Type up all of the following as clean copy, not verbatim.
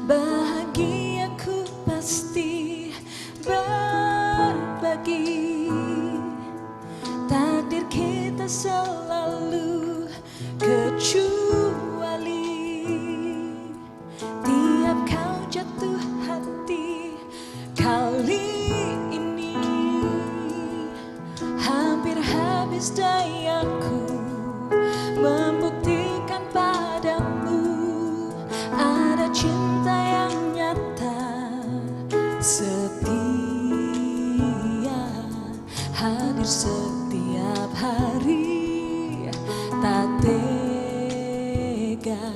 bahagiaku pasti berbagi. Takdir kita selalu kecuali. Tiap kau jatuh hati kali ini, hampir habis dayaku membuktikan padamu ada cinta yang nyata, setia, hadir setiap hari. Tak tega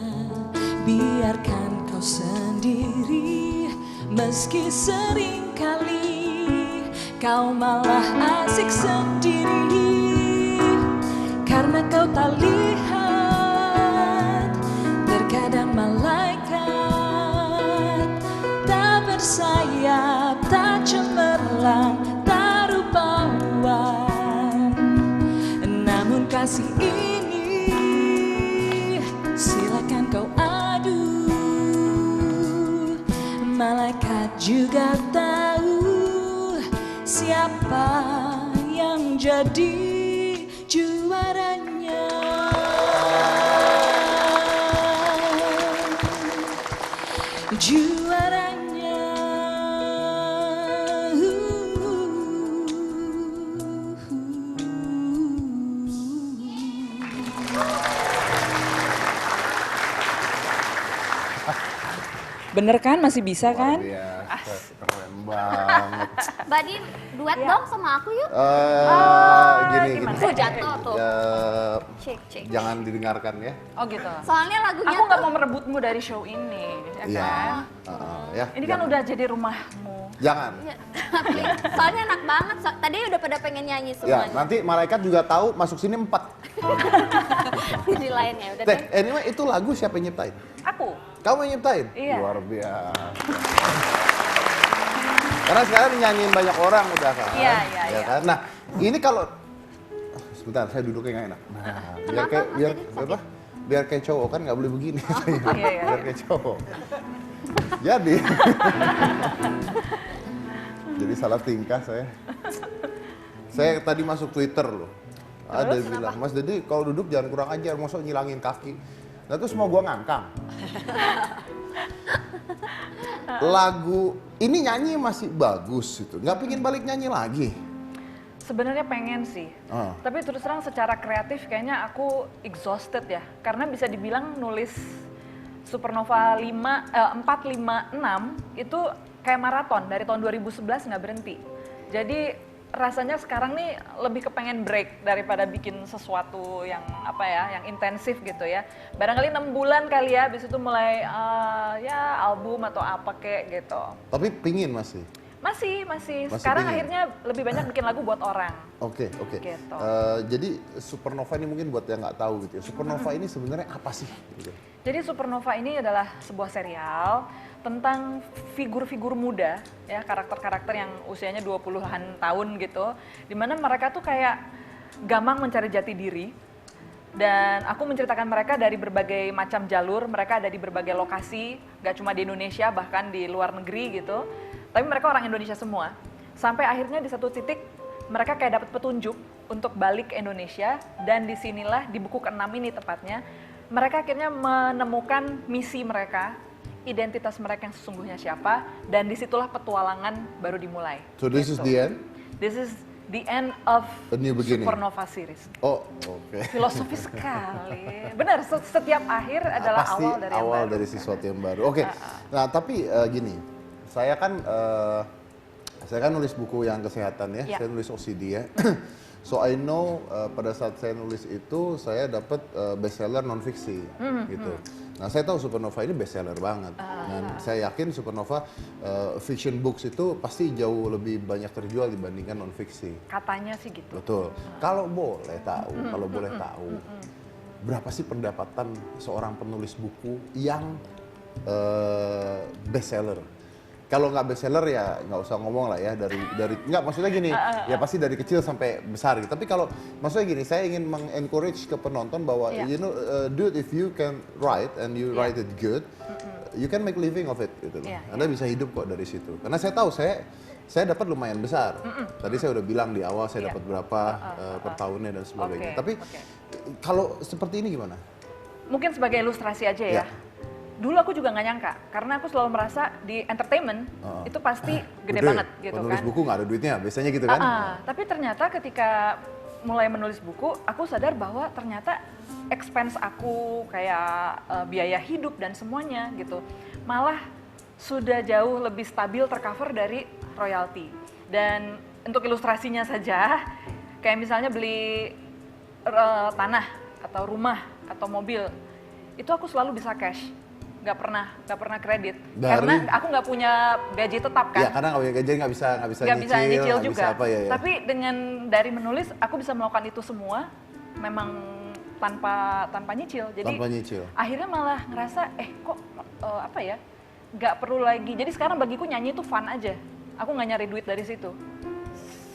biarkan kau sendiri, meski seringkali kau malah asik sendiri. Karena kau tak lihat, terkadang malaikat tak bersayap, tak cemerlang, tak rupawan. Namun kasih ini silakan kau adu, malaikat juga tahu siapa yang jadi juaranya. Juaranya. Bener kan? Masih bisa kan? Keren banget. Mbak Din, duet dong sama aku yuk. Gini. Tuh jatuh tuh. Cek. Jangan didengarkan ya. Oh gitu. Soalnya lagunya Aku nggak tuh mau merebutmu dari show ini, ya Iya. kan? Ya, Ini kan udah jadi rumahmu. Jangan. Iya. Soalnya enak banget. Tadi udah pada pengen nyanyi Ya, semuanya. nanti malaikat juga tahu masuk sini 4. Di lainnya udah deh. Anyway, itu lagu siapa yang nyiptain? Aku. Kamu yang nyiptain? Iya. Luar biasa. Karena sekarang nyanyiin banyak orang udah kan. Iya. Kan? Nah, ini kalau sebentar, saya duduknya nggak enak. Nah, biar kayak cowok kan nggak boleh begini. Iya. Biar kayak cowok. Jadi salah tingkah saya. Saya tadi masuk Twitter loh. Ada yang bilang, Mas Dedi kalau duduk jangan kurang ajar, masa nyilangin kaki. Nah terus mau gua ngangkang. Lagu ini nyanyi masih bagus itu, nggak pingin balik nyanyi lagi. Sebenarnya pengen sih, tapi terus terang secara kreatif kayaknya aku exhausted ya. Karena bisa dibilang nulis Supernova 456 itu kayak maraton, dari tahun 2011 nggak berhenti. Jadi rasanya sekarang nih lebih kepengen break daripada bikin sesuatu yang yang intensif gitu ya. Barangkali 6 bulan kali ya, habis itu mulai ya album atau apa kayak gitu. Tapi pingin masih? Masih. Sekarang pingin? akhirnya lebih banyak bikin lagu buat orang. Oke. Gitu. Jadi Supernova ini mungkin buat yang nggak tahu gitu ya. Supernova ini sebenarnya apa sih? Gitu. Jadi Supernova ini adalah sebuah serial tentang figur-figur muda, ya karakter-karakter yang usianya 20-an tahun gitu, dimana mereka tuh kayak gampang mencari jati diri, dan aku menceritakan mereka dari berbagai macam jalur. Mereka ada di berbagai lokasi, gak cuma di Indonesia, bahkan di luar negeri gitu, tapi mereka orang Indonesia semua. Sampai akhirnya di satu titik mereka kayak dapat petunjuk untuk balik ke Indonesia, dan disinilah di buku ke-6 ini tepatnya, mereka akhirnya menemukan misi mereka, identitas mereka yang sesungguhnya siapa, dan disitulah petualangan baru dimulai. So this is the end? This is the end of A new beginning. Supernova series. Oh, oke. Filosofis sekali. Benar, setiap akhir adalah Pasti awal dari yang baru. dari sesuatu yang baru. Oke. Nah, tapi gini, saya kan nulis buku yang kesehatan ya. Saya nulis OCD ya. So I know pada saat saya nulis itu saya dapat bestseller non fiksi gitu. Nah saya tahu Supernova ini bestseller banget. Dan saya yakin Supernova fiction books itu pasti jauh lebih banyak terjual dibandingkan non fiksi. Katanya sih gitu. Betul. Kalau boleh tahu, berapa sih pendapatan seorang penulis buku yang bestseller? Kalau nggak bestseller ya nggak usah ngomong lah ya, dari nggak, maksudnya gini, ya pasti dari kecil sampai besar gitu. Tapi kalau maksudnya gini, saya ingin mengencourage ke penonton bahwa you know, dude, if you can write and you write it good, you can make living of it gitu. Iya, Anda bisa hidup kok dari situ. Karena saya tahu saya dapat lumayan besar. Tadi saya udah bilang di awal saya dapat berapa per tahunnya dan sebagainya. Tapi kalau seperti ini gimana? Mungkin sebagai ilustrasi aja ya. Dulu aku juga nggak nyangka, karena aku selalu merasa di entertainment itu pasti gede banget gitu penulis kan. buku nggak ada duitnya, biasanya gitu kan. Tapi ternyata ketika mulai menulis buku, aku sadar bahwa ternyata expense aku kayak biaya hidup dan semuanya gitu, malah sudah jauh lebih stabil tercover dari royalti. Dan untuk ilustrasinya saja, kayak misalnya beli tanah atau rumah atau mobil, itu aku selalu bisa cash. Nggak pernah kredit, karena aku nggak punya gaji tetap kan. Iya, karena nggak punya gaji nggak bisa nyicil juga. Bisa apa, ya. Tapi dengan dari menulis aku bisa melakukan itu semua, memang tanpa nyicil. Jadi tanpa nyicil. Akhirnya malah ngerasa kok apa ya, nggak perlu lagi. Jadi sekarang bagiku nyanyi itu fun aja. Aku nggak nyari duit dari situ.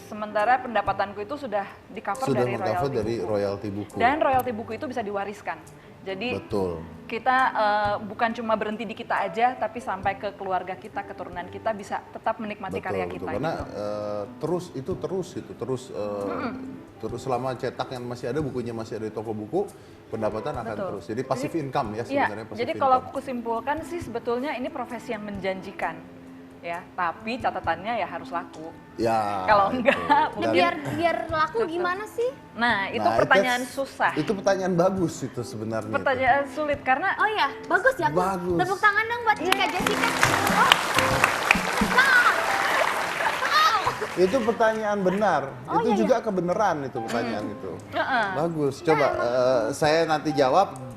Sementara pendapatanku itu sudah di-cover dari royalti buku. Dan royalti buku itu bisa diwariskan. Jadi betul. Kita bukan cuma berhenti di kita aja, tapi sampai ke keluarga kita, keturunan kita bisa tetap menikmati karya kita. Karena terus selama cetak yang masih ada, bukunya masih ada di toko buku, pendapatan akan terus. Jadi passive income ya sebenarnya. Jadi kalau aku simpulkan sih sebetulnya ini profesi yang menjanjikan. Ya, tapi catatannya ya harus laku. Ya. Kalau enggak, biar laku gimana sih? Nah, itu pertanyaan susah. Itu pertanyaan bagus itu sebenarnya. Pertanyaan sulit karena oh ya, bagus ya. Bagus. Tepuk tangan dong buat Jessica. Itu pertanyaan benar. Itu juga kebenaran itu pertanyaan itu. Bagus. Coba saya nanti dijawab.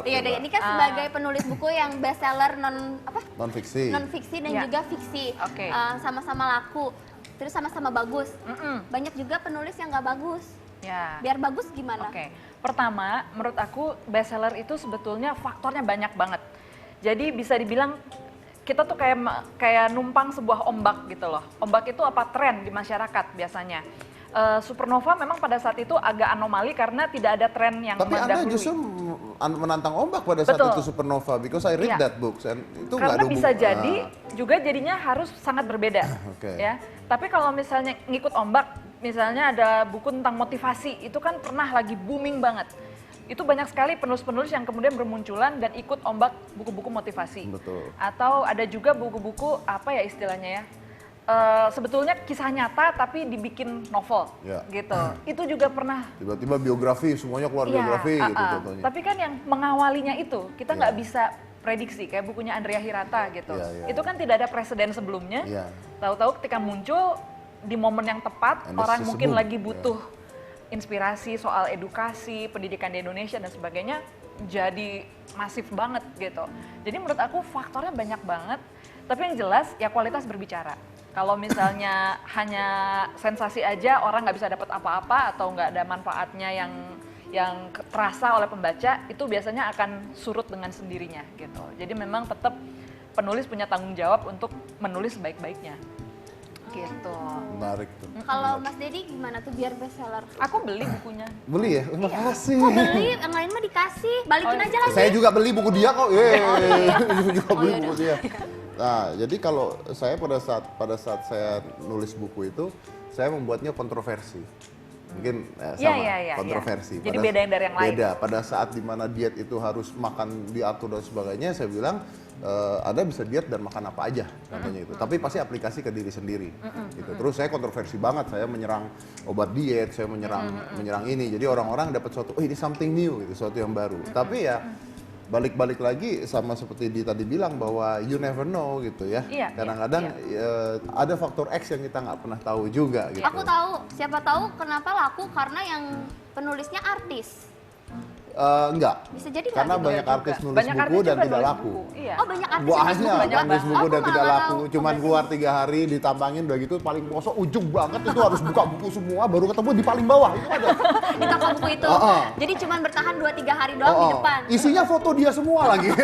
Iya, ini kan sebagai penulis buku yang bestseller non fiksi dan juga fiksi. Sama-sama laku. Terus sama-sama bagus. Banyak juga penulis yang nggak bagus. Ya. Biar bagus gimana? Pertama, menurut aku bestseller itu sebetulnya faktornya banyak banget. Jadi bisa dibilang kita tuh kayak numpang sebuah ombak gitu loh. Ombak itu apa? Tren di masyarakat biasanya. Supernova memang pada saat itu agak anomali karena tidak ada tren yang mendahului. Tapi Anda justru menantang ombak pada saat itu Supernova, because I read that book. Itu karena bisa jadi juga jadinya harus sangat berbeda. Ya. Tapi kalau misalnya ngikut ombak, misalnya ada buku tentang motivasi, itu kan pernah lagi booming banget. Itu banyak sekali penulis-penulis yang kemudian bermunculan dan ikut ombak buku-buku motivasi. Betul. Atau ada juga buku-buku apa ya istilahnya ya, sebetulnya kisah nyata tapi dibikin novel gitu. Itu juga pernah. Tiba-tiba biografi, semuanya keluar biografi gitu contohnya. Tapi kan yang mengawalinya itu kita nggak bisa prediksi, kayak bukunya Andrea Hirata gitu. Itu kan tidak ada preseden sebelumnya. Tahu-tahu ketika muncul di momen yang tepat, orang mungkin lagi butuh inspirasi soal edukasi, pendidikan di Indonesia dan sebagainya, jadi masif banget gitu. Jadi menurut aku faktornya banyak banget, tapi yang jelas ya kualitas berbicara. Kalau misalnya hanya sensasi aja, orang nggak bisa dapat apa-apa atau nggak ada manfaatnya yang terasa oleh pembaca, itu biasanya akan surut dengan sendirinya gitu. Jadi memang tetap penulis punya tanggung jawab untuk menulis sebaik-baiknya. Gitu. Menarik tuh. Kalau Mas Dedi gimana tuh biar bestseller? Aku beli bukunya. Beli ya? Makasih. Kok beli? Yang lain mah dikasih. Balikin aja lagi. Saya juga beli buku dia kok. Juga beli buku dia. Nah, jadi kalau saya pada saat saya nulis buku itu, saya membuatnya kontroversi. Mungkin sama kontroversi. Jadi beda yang dari yang lain. Beda. Pada saat dimana diet itu harus makan diatur dan sebagainya, saya bilang Anda bisa diet dan makan apa aja, contohnya itu. Tapi pasti aplikasi ke diri sendiri. Gitu. Terus saya kontroversi banget, saya menyerang obat diet, saya menyerang ini. Jadi orang-orang dapat suatu, ini something new, gitu, sesuatu yang baru. Tapi ya balik-balik lagi sama seperti tadi bilang bahwa you never know gitu ya. Kadang-kadang ada faktor X yang kita nggak pernah tahu juga gitu. Aku tahu, siapa tahu kenapa laku karena yang penulisnya artis. Enggak. Bisa jadi karena banyak artis nulis buku dan tidak laku. Oh, banyak artis nulis buku dan tidak laku. Cuman keluar 3 hari ditambangin udah gitu paling bosok ujung banget itu harus buka buku semua baru ketemu di paling bawah itu ada. Di toko buku itu. Jadi cuman bertahan 2-3 hari doang di depan. Isinya foto dia semua lagi.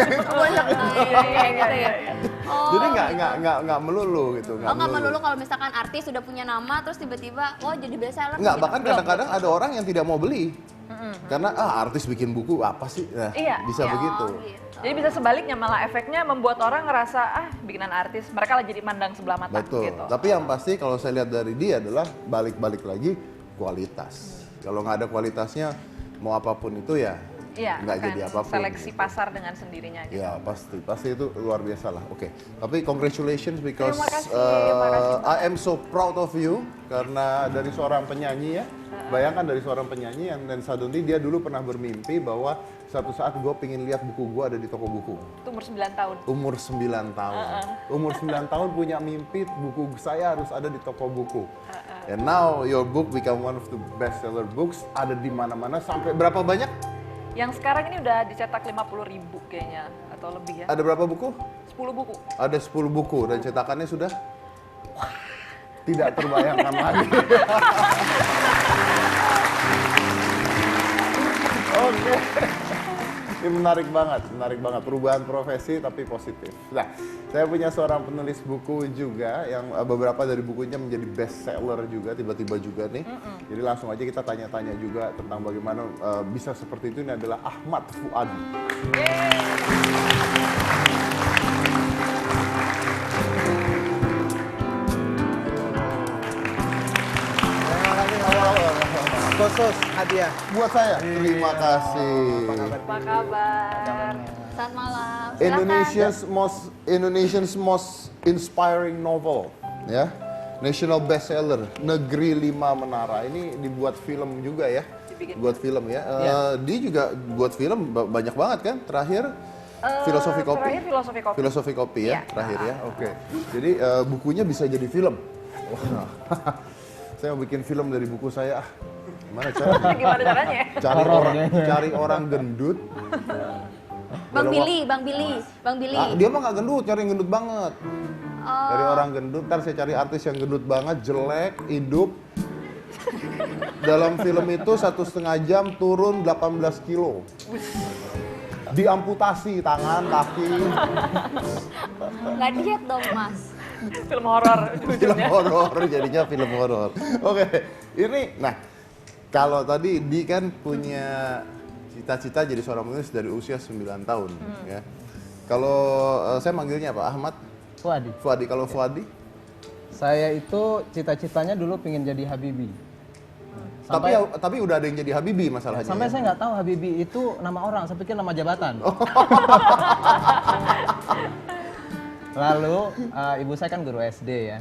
Jadi nggak melulu gitu. Nggak melulu kalau misalkan artis sudah punya nama terus tiba-tiba jadi bestseller. Nggak, bahkan kadang-kadang ada orang yang tidak mau beli. Karena artis bikin buku apa sih? Nah, bisa begitu. Gitu. Jadi bisa sebaliknya, malah efeknya membuat orang ngerasa bikinan artis, mereka lah jadi mandang sebelah mata. Betul. Gitu. Tapi yang pasti kalau saya lihat dari dia adalah balik-balik lagi kualitas. Kalau nggak ada kualitasnya, mau apapun itu ya nggak jadi apapun. Seleksi pasar dengan sendirinya. Gitu. Ya pasti itu luar biasa lah. Oke. Tapi congratulations because Terima kasih I am so proud of you karena dari seorang penyanyi ya. Bayangkan dari seorang penyanyi yang dan suddenly dia dulu pernah bermimpi bahwa satu saat gue pengen lihat buku gue ada di toko buku. Itu umur 9 tahun. Umur 9 tahun. Umur 9 tahun punya mimpi buku saya harus ada di toko buku. And now your book become one of the bestseller books, ada di mana-mana. Sampai berapa banyak? Yang sekarang ini udah dicetak 50.000 kayaknya atau lebih ya. Ada berapa buku? 10 buku. Ada 10 buku dan cetakannya sudah tidak terbayangkan lagi. Oke. Ini menarik banget perubahan profesi tapi positif. Nah, saya punya seorang penulis buku juga yang beberapa dari bukunya menjadi best seller juga tiba-tiba juga nih. Jadi langsung aja kita tanya-tanya juga tentang bagaimana bisa seperti itu. Ini adalah Ahmad Fuadi. Khusus hadiah Buat saya. Terima kasih. Apa kabar? Selamat malam. Silakan. Indonesia's most inspiring novel, ya. National bestseller, Negeri Lima Menara. Ini dibuat film juga ya. Buat film ya. Dia juga buat film banyak banget kan. Terakhir Filosofi Kopi. Terakhir Filosofi Kopi. Filosofi Kopi ya, terakhir ya. Oke. Jadi bukunya bisa jadi film. Wah. Saya mau bikin film dari buku saya. Gimana caranya? Gimana caranya? Cari orang gendut. Bang Billy. Dia mah nggak gendut, cari yang gendut banget. Dari orang gendut, ntar saya cari artis yang gendut banget, jelek, hidup. Dalam film itu 1,5 jam turun 18 kilo. Diamputasi tangan, kaki. Nggak diet dong, Mas. Film horor. Film horor, jadinya film horor. Oke, ini, nah kalau tadi Di kan punya cita-cita jadi seorang penulis dari usia 9 tahun. Ya. Kalau saya manggilnya apa? Ahmad? Fuadi. Fuadi. Kalau Fuadi? Saya itu cita-citanya dulu pengen jadi Habibie. Tapi udah ada yang jadi Habibie masalahnya. Sampai ya? saya nggak tahu Habibie itu nama orang, saya pikir nama jabatan. Lalu ibu saya kan guru SD ya.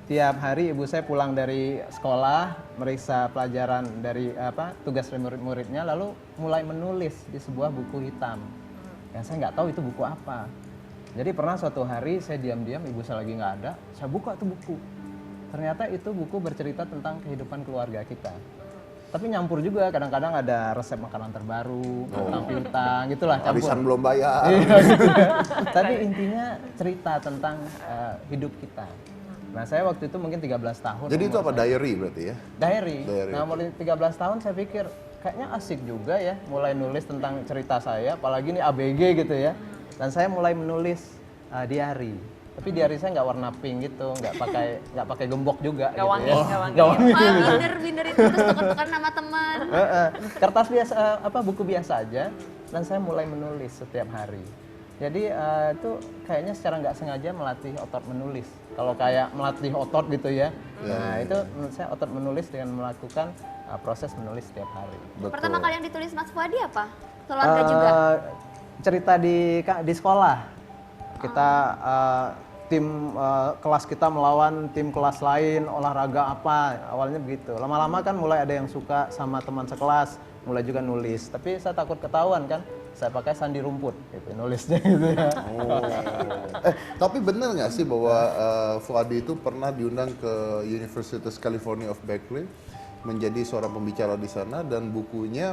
Tiap hari ibu saya pulang dari sekolah, meriksa pelajaran dari tugas murid-muridnya, lalu mulai menulis di sebuah buku hitam. Yang saya nggak tahu itu buku apa. Jadi pernah suatu hari saya diam-diam, ibu saya lagi nggak ada, saya buka tuh buku. Ternyata itu buku bercerita tentang kehidupan keluarga kita. Tapi nyampur juga, kadang-kadang ada resep makanan terbaru, tentang pintang, gitulah campur. Arisan belum bayar. Tapi intinya cerita tentang hidup kita. Nah saya waktu itu mungkin 13 tahun. Jadi itu apa, diary berarti ya? Diary. Nah mulai 13 tahun saya pikir, kayaknya asik juga ya mulai nulis tentang cerita saya, apalagi ini ABG gitu ya. Dan saya mulai menulis diary. Tapi diary saya nggak warna pink gitu, nggak pakai gembok juga. Nggak wangi, nggak wangi. Binder itu terus tukar-tukar nama teman. Kertas biasa, buku biasa aja. Dan saya mulai menulis setiap hari. Jadi itu kayaknya secara nggak sengaja melatih otot menulis. Kalau kayak melatih otot gitu ya. Nah itu menurut saya otot menulis dengan melakukan proses menulis setiap hari. Betul. Pertama kali yang ditulis Mas Fuadi apa? Keluarga juga? Cerita di sekolah. Kita tim kelas kita melawan tim kelas lain, olahraga apa, awalnya begitu. Lama-lama kan mulai ada yang suka sama teman sekelas, mulai juga nulis. Tapi saya takut ketahuan kan, saya pakai sandi rumput gitu, nulisnya gitu ya. Tapi benar nggak sih bahwa Fuadi itu pernah diundang ke Universitas California of Berkeley menjadi seorang pembicara di sana dan bukunya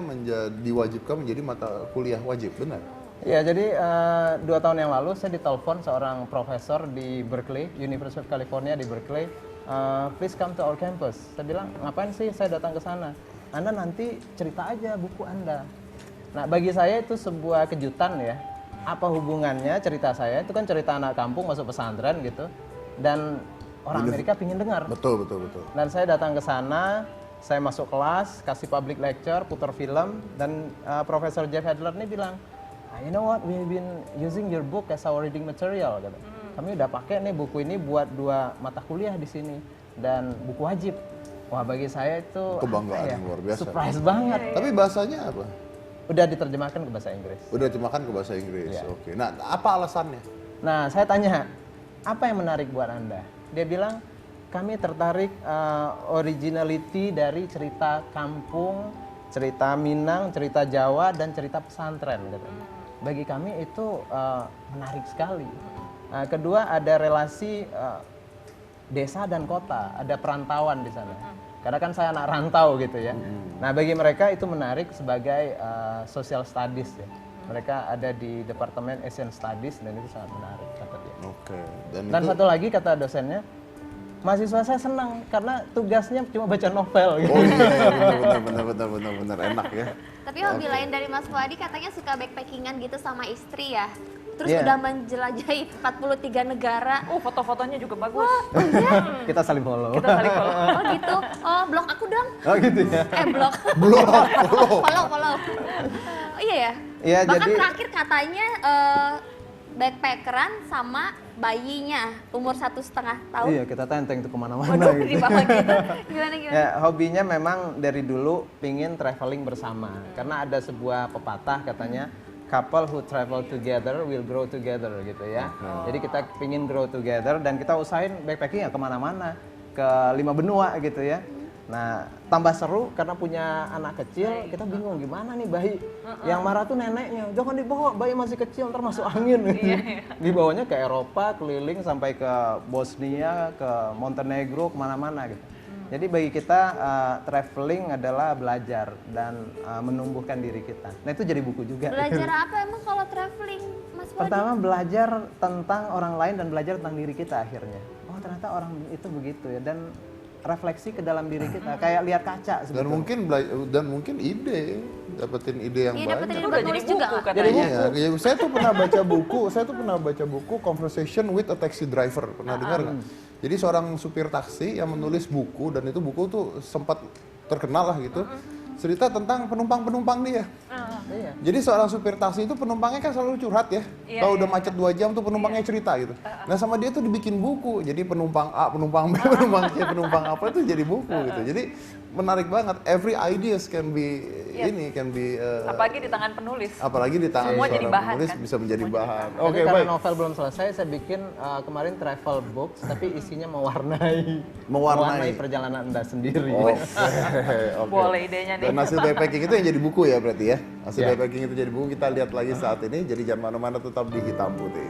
diwajibkan menjadi mata kuliah wajib, benar? Ya, jadi 2 tahun yang lalu saya ditelepon seorang profesor di Berkeley, University of California di Berkeley, please come to our campus. Saya bilang, ngapain sih saya datang ke sana? Anda nanti cerita aja buku Anda. Nah, bagi saya itu sebuah kejutan ya. Apa hubungannya cerita saya? Itu kan cerita anak kampung masuk pesantren gitu. Dan orang Amerika pingin dengar. Betul. Dan saya datang ke sana, saya masuk kelas, kasih public lecture, putar film, dan Profesor Jeff Adler nih bilang, you know what, we've been using your book as our reading material. Gitu. Kami udah pakai nih buku ini buat 2 mata kuliah di sini dan buku wajib. Wah, bagi saya itu kebanggaan yang luar biasa. Surprise banget. Tapi bahasanya apa? Udah diterjemahkan ke bahasa Inggris. Udah diterjemahkan ke bahasa Inggris. Ya. Oke. Nah, apa alasannya? Nah, saya tanya, apa yang menarik buat Anda? Dia bilang, kami tertarik originality dari cerita kampung, cerita Minang, cerita Jawa, dan cerita pesantren. Gitu. Bagi kami itu menarik sekali. Kedua, ada relasi desa dan kota, ada perantauan di sana. Karena kan saya anak rantau gitu ya. Nah, bagi mereka itu menarik sebagai social studies ya. Mereka ada di Departemen Asian Studies dan itu sangat menarik kata dia. Oke. Dan satu lagi kata dosennya, mahasiswa saya senang karena tugasnya cuma baca novel gitu. Oh iya, benar enak ya. Tapi hobi lain dari Mas Fuadi katanya suka backpackingan gitu sama istri ya. Terus udah menjelajahi 43 negara. Foto-fotonya juga bagus. Kita saling follow. Oh gitu. Oh, blog aku dong. Oh gitu ya. Blog. Follow. Oh iya ya. Iya, Bahkan jadi terakhir katanya backpackeran sama bayinya umur 1,5 tahun. iya, kita tenteng tuh kemana-mana. Waduh, gitu. di bawah gitu. Gimana? Ya, hobinya memang dari dulu pingin traveling bersama. Karena ada sebuah pepatah katanya, couple who travel together will grow together gitu ya. Jadi kita pingin grow together dan kita usahain backpacking ya kemana-mana, ke 5 benua gitu ya. Nah, tambah seru karena punya anak kecil, kita bingung gimana nih bayi. Yang marah tuh neneknya, jangan dibawa, bayi masih kecil, ntar masuk angin. Dibawanya ke Eropa, keliling sampai ke Bosnia, ke Montenegro, kemana-mana gitu. Jadi bagi kita traveling adalah belajar dan menumbuhkan diri kita. Nah itu jadi buku juga. Belajar apa emang kalau traveling, Mas Fuadi? Pertama belajar tentang orang lain dan belajar tentang diri kita akhirnya. Oh ternyata orang itu begitu ya, dan refleksi ke dalam diri kita, kayak lihat kaca sebetulnya. Dan mungkin dapetin ide yang banyak. Dapetin ide buat nulis juga kan? Iya, saya tuh pernah baca buku Conversation with a Taxi Driver, pernah dengar nggak? Jadi seorang supir taksi yang menulis buku, dan itu buku tuh sempat terkenal lah gitu. Cerita tentang penumpang-penumpang dia. Iya. Jadi seorang supir taksi itu penumpangnya kan selalu curhat ya. Kalau udah macet 2 jam tuh penumpangnya cerita gitu. Nah sama dia tuh dibikin buku. Jadi penumpang A, penumpang B, penumpang C, penumpang apa itu jadi buku gitu. Jadi menarik banget. Every ideas can be apalagi di tangan penulis. Apalagi di tangan Semua jadi seorang bahan, penulis kan? bisa menjadi bahan. Oke, karena novel belum selesai, saya bikin kemarin travel books, tapi isinya mewarnai perjalanan Anda sendiri. Oke. Boleh idenya nih. Dan hasil backpacking itu yang jadi buku ya berarti ya. Hasil backpacking itu jadi buku, kita lihat lagi saat ini. Jadi jangan mana-mana, tetap di Hitam Putih.